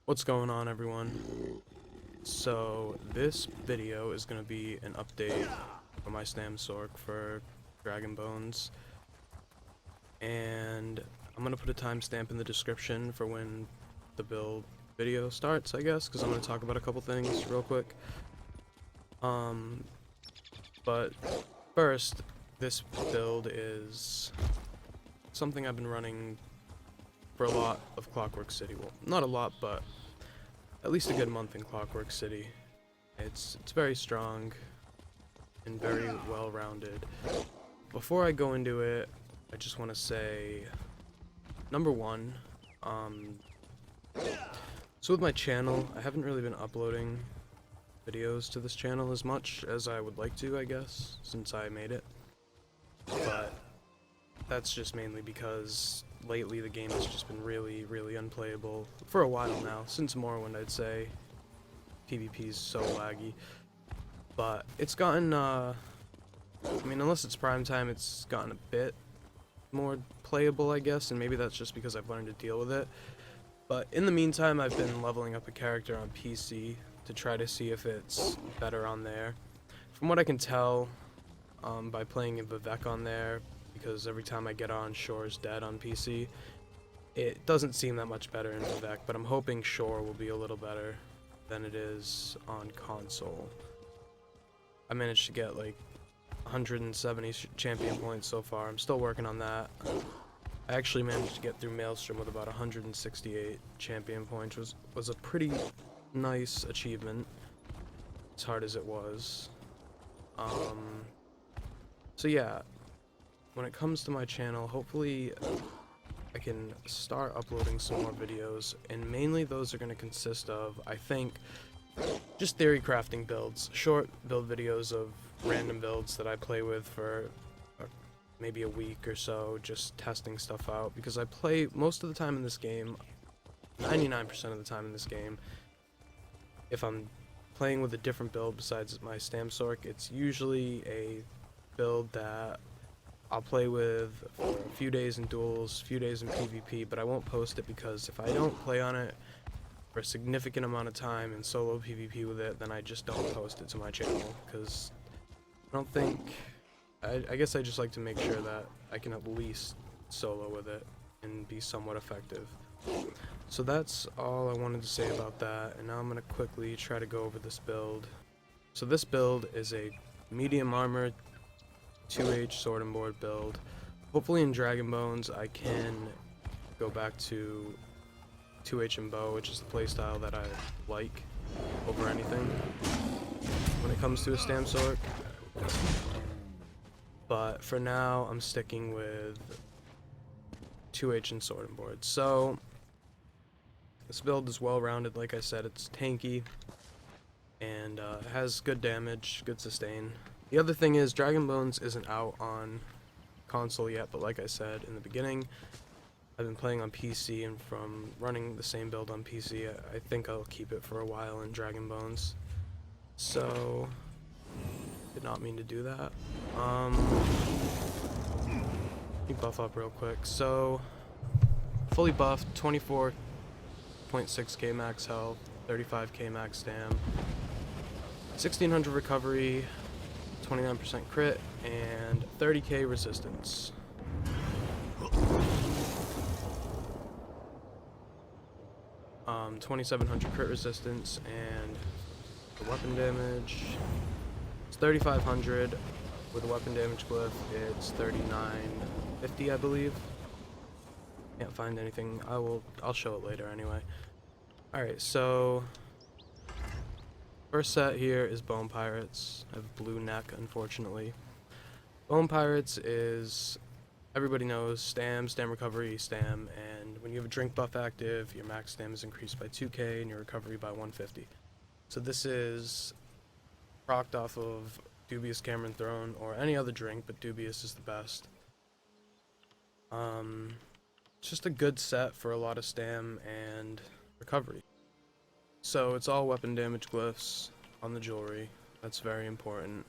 What's going on, everyone? So this video is going to be an update on my Stam sorc for dragonbones, and I'm going to put a timestamp in the description for when the build video starts, I guess, because I'm going to talk about a couple things real quick. But first, this build is something I've been running for a lot of Clockwork City. Well, not a lot, but at least a good month in Clockwork City. It's very strong and very well-rounded. Before I go into it, I just want to say, number one, so with my channel, I haven't really been uploading videos to this channel as much as I would like to, I guess, since I made it. But that's just mainly because lately the game has just been really unplayable for a while now, since Morrowind, I'd say. PvP is so laggy, but it's gotten I mean, unless it's prime time, it's gotten a bit more playable, I guess, and maybe that's just because I've learned to deal with it. But in the meantime, I've been leveling up a character on PC to try to see if it's better on there. From what I can tell, by playing Vivek on there, because every time I get on, Shore is dead on PC. It doesn't seem that much better in Vivek, but I'm hoping Shore will be a little better than it is on console. I managed to get like 170 champion points so far. I'm still working on that. I actually managed to get through Maelstrom with about 168 champion points, which was a pretty nice achievement, as hard as it was. So yeah, when it comes to my channel, hopefully I can start uploading some more videos, and mainly those are going to consist of, I think, just theory crafting builds, short build videos of random builds that I play with for maybe a week or so, just testing stuff out, because I play most of the time in this game, 99% of the time in this game, if I'm playing with a different build besides my Stam sorc, it's usually a build that I'll play with for a few days in duels, a few days in PvP, but I won't post it because if I don't play on it for a significant amount of time in solo PvP with it, then I just don't post it to my channel, because I don't think, I guess I just like to make sure that I can at least solo with it and be somewhat effective. So that's all I wanted to say about that, and now I'm going to quickly try to go over this build. So this build is a medium armor 2H sword and board build. Hopefully in dragonbones I can go back to 2H and bow, which is the playstyle that I like over anything when it comes to a Stam sorc. But for now, I'm sticking with 2H and sword and board. So this build is well-rounded. Like I said, it's tanky and has good damage, good sustain. The other thing is, dragonbones isn't out on console yet, but like I said in the beginning, I've been playing on PC, and from running the same build on PC, I think I'll keep it for a while in dragonbones. So, did not mean to do that. Let me buff up real quick. So, fully buffed, 24.6k max health, 35k max stam, 1600 recovery, 29% crit, and 30k resistance. 2700 crit resistance, and the weapon damage, it's 3500. With a weapon damage glyph, it's 3950, I believe. Can't find anything. I'll show it later anyway. Alright, so first set here is Bone Pirates. I have blue neck, unfortunately. Bone Pirates is, everybody knows, Stam recovery, Stam, and when you have a drink buff active, your max Stam is increased by 2k and your recovery by 150. So this is procced off of Dubious Cameron Throne or any other drink, but Dubious is the best. It's just a good set for a lot of Stam and recovery. So it's all weapon damage glyphs on the jewelry. That's very important.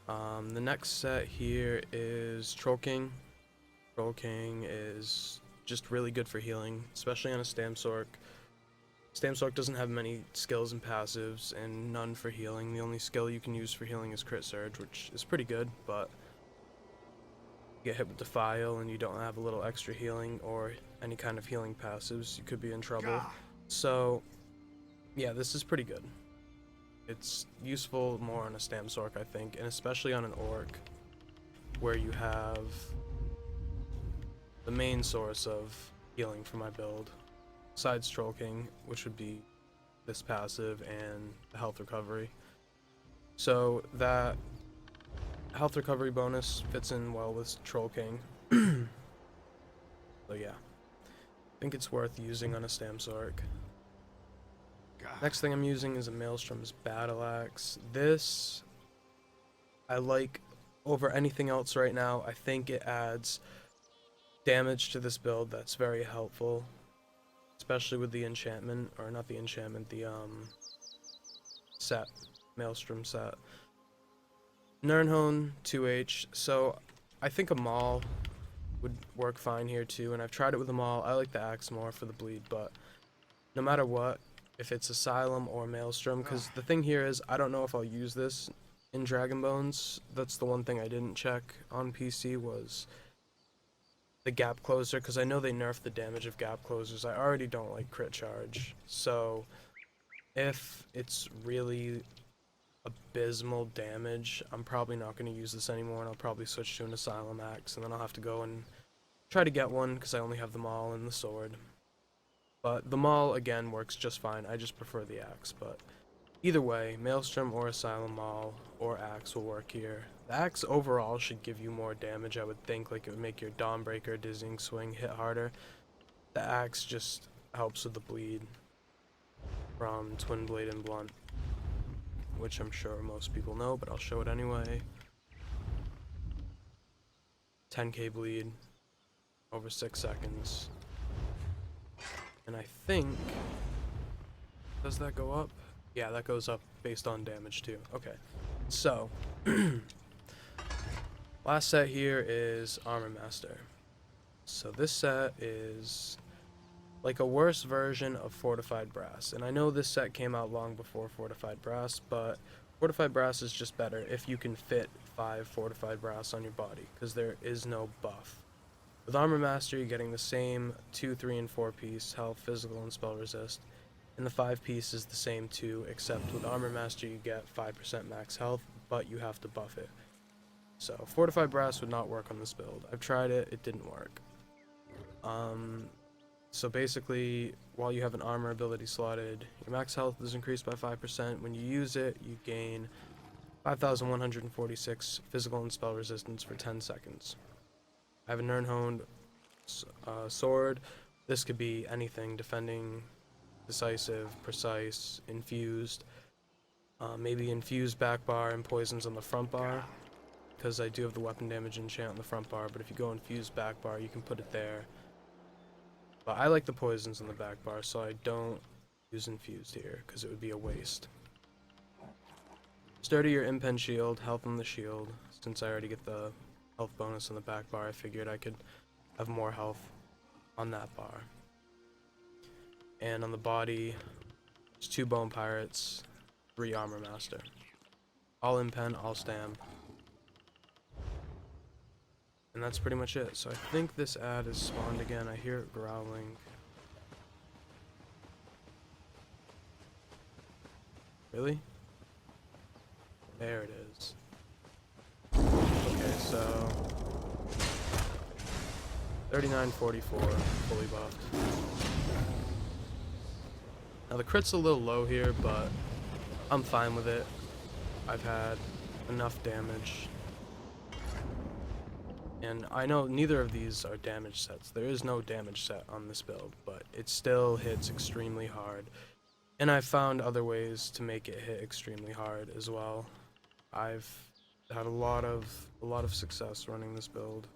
The next set here is Troll King. Troll King is just really good for healing, especially on a Stam sorc. Stam sorc doesn't have many skills and passives, and none for healing. The only skill you can use for healing is crit surge, which is pretty good, but you get hit with Defile and you don't have a little extra healing or any kind of healing passives, you could be in trouble. So yeah, this is pretty good. It's useful more on a Stam sorc, I think, and especially on an orc, where you have the main source of healing for my build, besides Troll King, which would be this passive and the health recovery. So that health recovery bonus fits in well with Troll King. So yeah, I think it's worth using on a Stam sorc. Next thing I'm using is a Maelstrom's Battle Axe. This I like over anything else right now. I think it adds damage to this build that's very helpful, especially with the enchantment, or not the enchantment, the set, Maelstrom set. Nirnhone 2H, so I think a Maul would work fine here too, and I've tried it with a Maul. I like the axe more for the bleed, but no matter what, if it's Asylum or Maelstrom, because the thing here is I don't know if I'll use this in dragonbones. That's the one thing I didn't check on PC was the gap closer, because I know they nerfed the damage of gap closers. I already don't like crit charge, so if it's really abysmal damage, I'm probably not going to use this anymore, and I'll probably switch to an Asylum axe, and then I'll have to go and try to get one because I only have the Maul and the sword. But the Maul, again, works just fine. I just prefer the axe. But either way, Maelstrom or Asylum Maul or axe will work here. The axe overall should give you more damage, I would think. Like, it would make your Dawnbreaker, Dizzying Swing hit harder. The axe just helps with the bleed from Twin Blade and Blunt, which I'm sure most people know, but I'll show it anyway. 10k bleed over 6 seconds. And I think, does that go up? Yeah, that goes up based on damage too. Okay, so last set here is Armor Master. So this set is like a worse version of Fortified Brass, and I know this set came out long before Fortified Brass, but Fortified Brass is just better if you can fit 5 Fortified Brass on your body, because there is no buff. With Armor Master, you're getting the same 2, 3, and 4 piece health, physical, and spell resist, and the 5 piece is the same too, except with Armor Master you get 5% max health, but you have to buff it. So Fortified Brass would not work on this build. I've tried it, it didn't work. So basically, while you have an armor ability slotted, your max health is increased by 5%. When you use it, you gain 5,146 physical and spell resistance for 10 seconds. I have a Nirnhone sword. This could be anything: defending, decisive, precise, infused, maybe infused back bar and poisons on the front bar, because I do have the weapon damage enchant on the front bar, but if you go infused back bar, you can put it there. But I like the poisons on the back bar, so I don't use infused here, because it would be a waste. Sturdy or impen shield, health on the shield. Since I already get the health bonus on the back bar, I figured I could have more health on that bar. And on the body, it's 2 Bone Pirates, 3 Armor Master. All impen, all stam. And that's pretty much it. So I think this ad is spawned again. I hear it growling. Really? There it is. Okay, so 3944, fully buffed. Now the crit's a little low here, but I'm fine with it. I've had enough damage. And I know neither of these are damage sets. There is no damage set on this build, but it still hits extremely hard. And I've found other ways to make it hit extremely hard as well. I've had a lot of success running this build.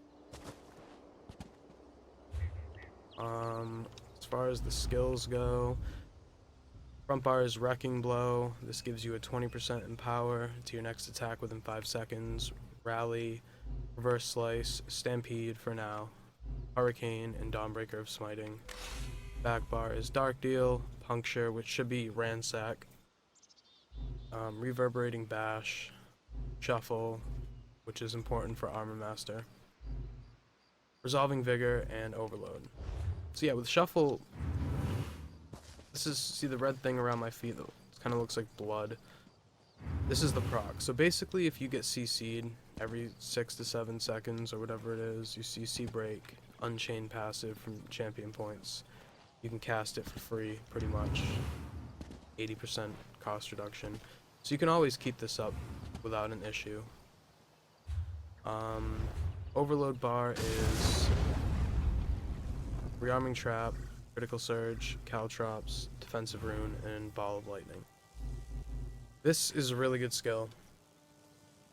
As far as the skills go, front bar is Wrecking Blow. This gives you a 20% in power to your next attack within 5 seconds. Rally, Reverse Slice, Stampede for now. Hurricane, and Dawnbreaker of Smiting. Back bar is Dark Deal, Puncture, which should be Ransack, Reverberating Bash, Shuffle, which is important for Armor Master, Resolving Vigor, and Overload. So yeah, with Shuffle, see the red thing around my feet that kind of looks like blood? This is the proc. So basically, if you get CC'd every 6 to 7 seconds or whatever it is, you CC break, Unchained passive from champion points. You can cast it for free, pretty much. 80% cost reduction. So you can always keep this up without an issue. Overload bar is Rearming Trap, Critical Surge, Caltrops, Defensive Rune, and Ball of Lightning. This is a really good skill.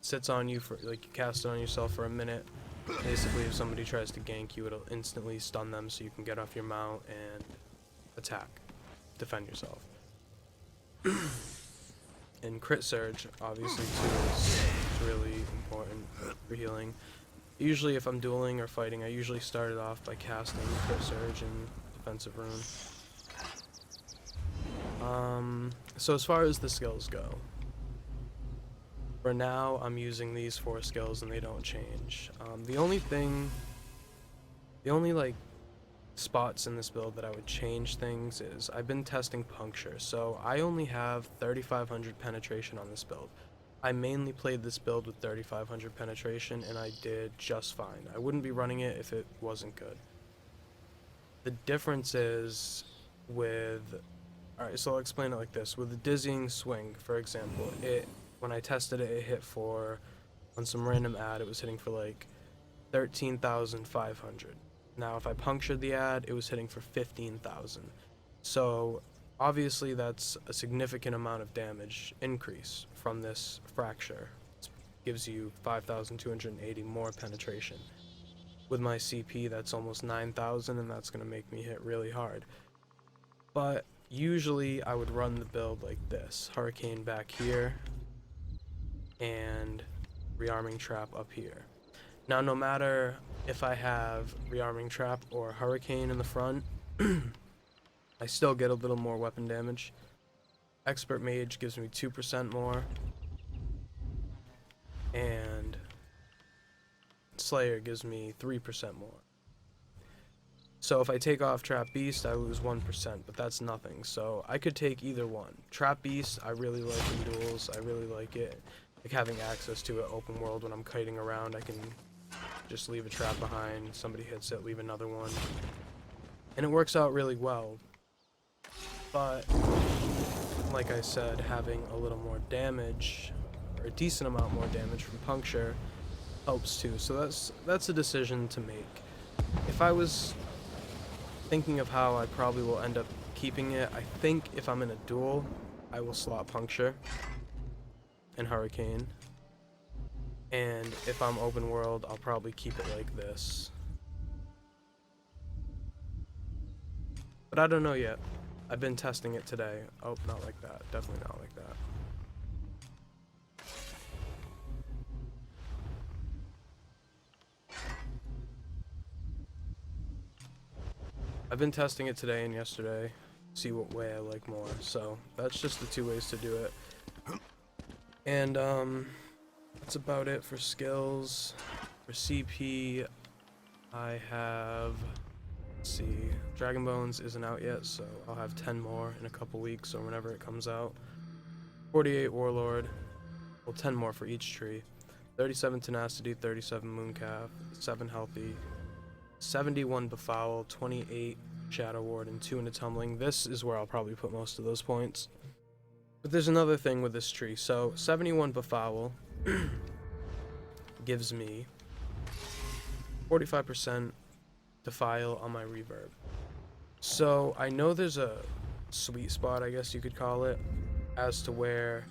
Sits on you for, like, you cast it on yourself for a minute. Basically, if somebody tries to gank you, it'll instantly stun them so you can get off your mount and attack. Defend yourself. And Crit Surge, obviously, too, is really important for healing. Usually, if I'm dueling or fighting, I usually start it off by casting Crit Surge and Defensive Rune. So as far as the skills go, for now, I'm using these 4 skills and they don't change. The only like spots in this build that I would change things is I've been testing Puncture, so I only have 3500 penetration on this build. I mainly played this build with 3500 penetration and I did just fine. I wouldn't be running it if it wasn't good. The difference is with, alright, so I'll explain it like this. With the Dizzying Swing, for example, when I tested it, it hit for, on some random ad, it was hitting for like 13,500. Now, if I punctured the ad, it was hitting for 15,000. So, obviously, that's a significant amount of damage increase from this fracture. It gives you 5,280 more penetration. With my CP, that's almost 9,000, and that's going to make me hit really hard. But usually, I would run the build like this. Hurricane back here, and Rearming Trap up here. Now, no matter if I have Rearming Trap or Hurricane in the front, I still get a little more weapon damage. Expert Mage gives me 2% more, and Slayer gives me 3% more. So if I take off Trap Beast, I lose 1%, but that's nothing. So I could take either one. Trap Beast, I really like in duels. I really like it. Like having access to it open world when I'm kiting around, I can just leave a trap behind, somebody hits it, leave another one. And it works out really well. But, like I said, having a little more damage, or a decent amount more damage from Puncture, helps too. So that's a decision to make. If I was thinking of how I probably will end up keeping it, I think if I'm in a duel, I will slot Puncture and Hurricane. And if I'm open world, I'll probably keep it like this. But I don't know yet. I've been testing it today. Oh, not like that. Definitely not like that. I've been testing it today and yesterday. See what way I like more. So that's just the 2 ways to do it. And that's about it for skills. For CP, I have, let's see, Dragonbones isn't out yet, so I'll have 10 more in a couple weeks or whenever it comes out. 48 Warlord, well, 10 more for each tree. 37 Tenacity, 37 Mooncalf, 7 Healthy, 71 Befoul, 28 Shadow Ward, and 2 into Tumbling. This is where I'll probably put most of those points. But there's another thing with this tree. So 71 Befoul gives me 45% Defile on my reverb. So I know there's a sweet spot, I guess you could call it, as to where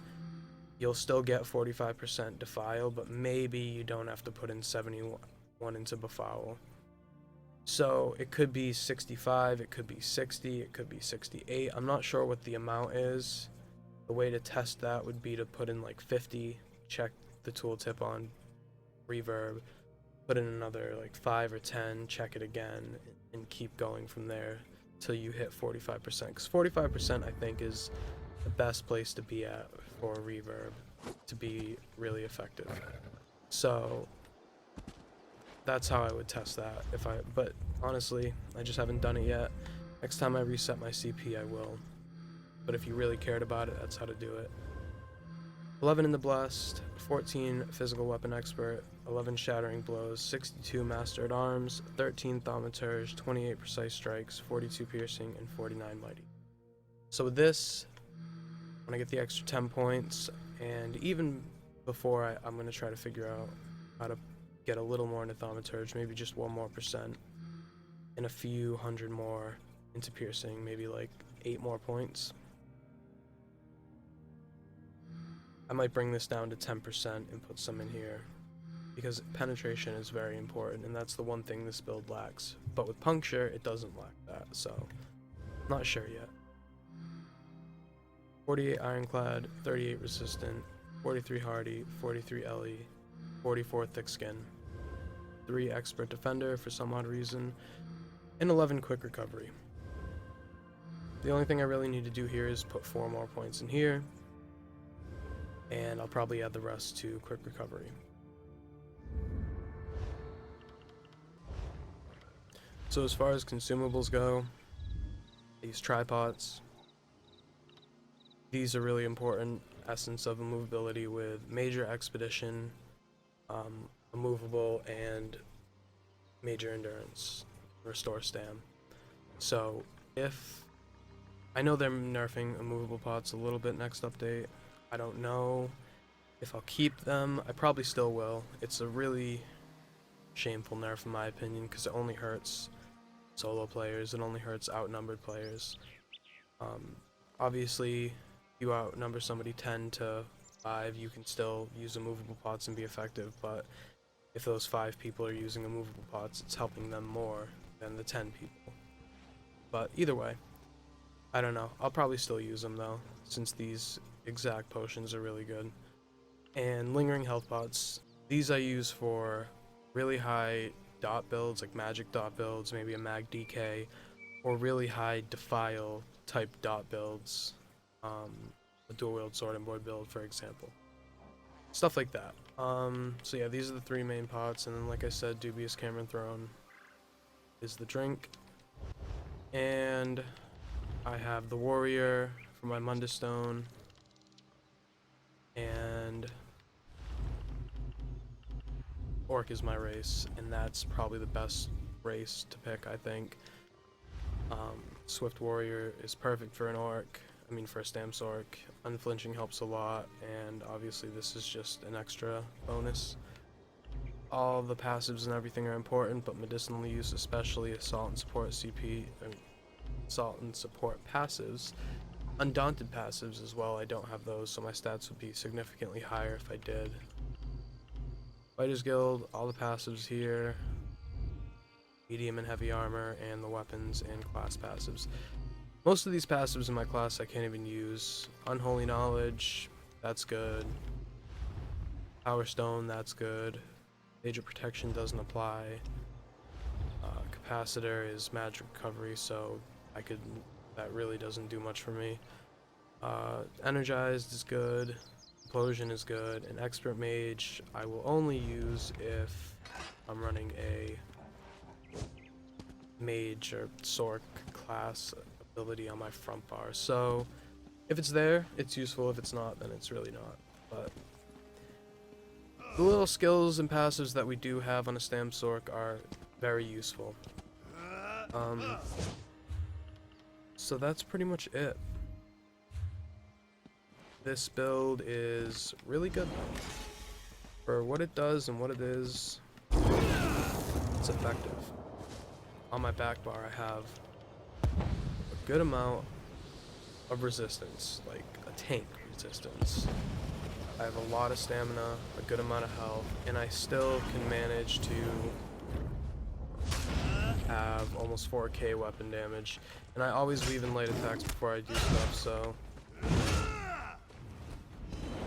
you'll still get 45% Defile, but maybe you don't have to put in 71 into Befoul. So it could be 65, it could be 60, it could be 68. I'm not sure what the amount is. The way to test that would be to put in like 50, check the tooltip on reverb, put in another like 5 or 10, check it again, and keep going from there till you hit 45%. Because 45% I think is the best place to be at for reverb to be really effective. So that's how I would test that. But honestly, I just haven't done it yet. Next time I reset my CP, I will. But if you really cared about it, that's how to do it. 11 in the Blessed, 14 Physical Weapon Expert, 11 Shattering Blows, 62 Master at Arms, 13 Thaumaturge, 28 Precise Strikes, 42 Piercing, and 49 Mighty. So with this, when I get the extra 10 points, and even before I'm going to try to figure out how to get a little more into Thaumaturge, maybe just 1% more, and a few hundred more into Piercing, maybe like 8 more points. I might bring this down to 10% and put some in here, because penetration is very important, and that's the one thing this build lacks. But with Puncture, it doesn't lack that, so not sure yet. 48 Ironclad, 38 Resistant, 43 Hardy, 43 Ellie, 44 Thick Skin, 3 Expert Defender for some odd reason, and 11 Quick Recovery. The only thing I really need to do here is put 4 more points in here, and I'll probably add the rest to Quick Recovery. So as far as consumables go, these tripods, these are really important. Essence of immovability with Major Expedition, Immovable, and Major Endurance, Restore Stam. So if I know they're nerfing immovable pots a little bit next update, I don't know if I'll keep them. I probably still will. It's a really shameful nerf in my opinion, because it only hurts solo players, it only hurts outnumbered players. Obviously, you outnumber somebody 10 to 5, you can still use immovable pots and be effective, but if those 5 people are using immovable pots, it's helping them more than the 10 people. But either way, I don't know. I'll probably still use them though, since these exact potions are really good. And Lingering Health Pots, these I use for really high dot builds, like magic dot builds, maybe a mag DK, or really high defile type dot builds, a dual wield sword and board build, for example. Stuff like that. So yeah, these are the 3 main pots, and then like I said, Dubious Cameron Throne is the drink. And I have the Warrior for my Mundus Stone, and Orc is my race, and that's probably the best race to pick, I think. Swift Warrior is perfect for an Orc, for a Stam sorc. Unflinching helps a lot, and obviously this is just an extra bonus. All the passives and everything are important, but medicinal use, especially Assault and Support CP, Assault and Support passives, Undaunted passives as well, I don't have those, so my stats would be significantly higher if I did. Fighters Guild, all the passives here, medium and heavy armor, and the weapons and class passives. Most of these passives in my class I can't even use. Unholy Knowledge, that's good. Power Stone, that's good. Major Protection doesn't apply. Capacitor is magic recovery, so that really doesn't do much for me. Energized is good. Implosion is good. And Expert Mage I will only use if I'm running a Mage or Sorc class ability on my front bar. So if it's there, it's useful. If it's not, then it's really not. But the little skills and passives that we do have on a Stam sorc are very useful. So that's pretty much it. This build is really good though. For what it does and what it is, it's effective. On my back bar I have a good amount of resistance, like a tank resistance. I have a lot of stamina, a good amount of health, and I still can manage to have almost 4k weapon damage. And I always weave in light attacks before I do stuff, so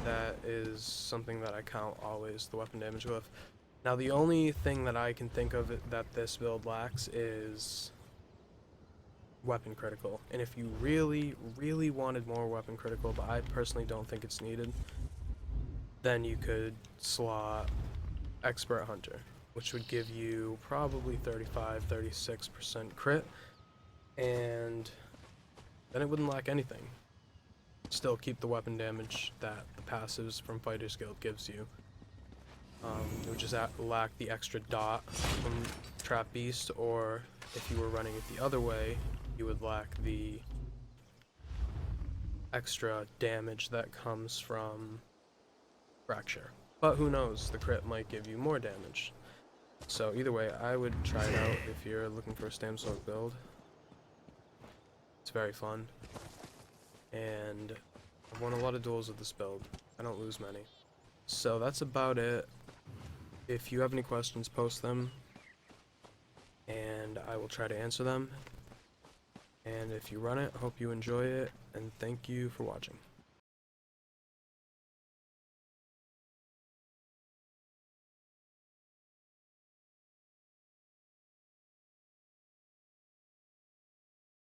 that is something that I count always the weapon damage with. Now the only thing that I can think of that this build lacks is weapon critical. And if you really, really wanted more weapon critical, but I personally don't think it's needed, then you could slot expert hunter, which would give you probably 35-36% crit, and then it wouldn't lack anything. Still keep the weapon damage that the passives from Fighter's Guild gives you. It would just lack the extra dot from Trap Beast, or if you were running it the other way, you would lack the extra damage that comes from Fracture. But who knows, the crit might give you more damage. So either way, I would try it out if you're looking for a Stam Sorc build. It's very fun, and I've won a lot of duels with this build. I don't lose many. So that's about it. If you have any questions, post them, and I will try to answer them. And if you run it, I hope you enjoy it, and thank you for watching.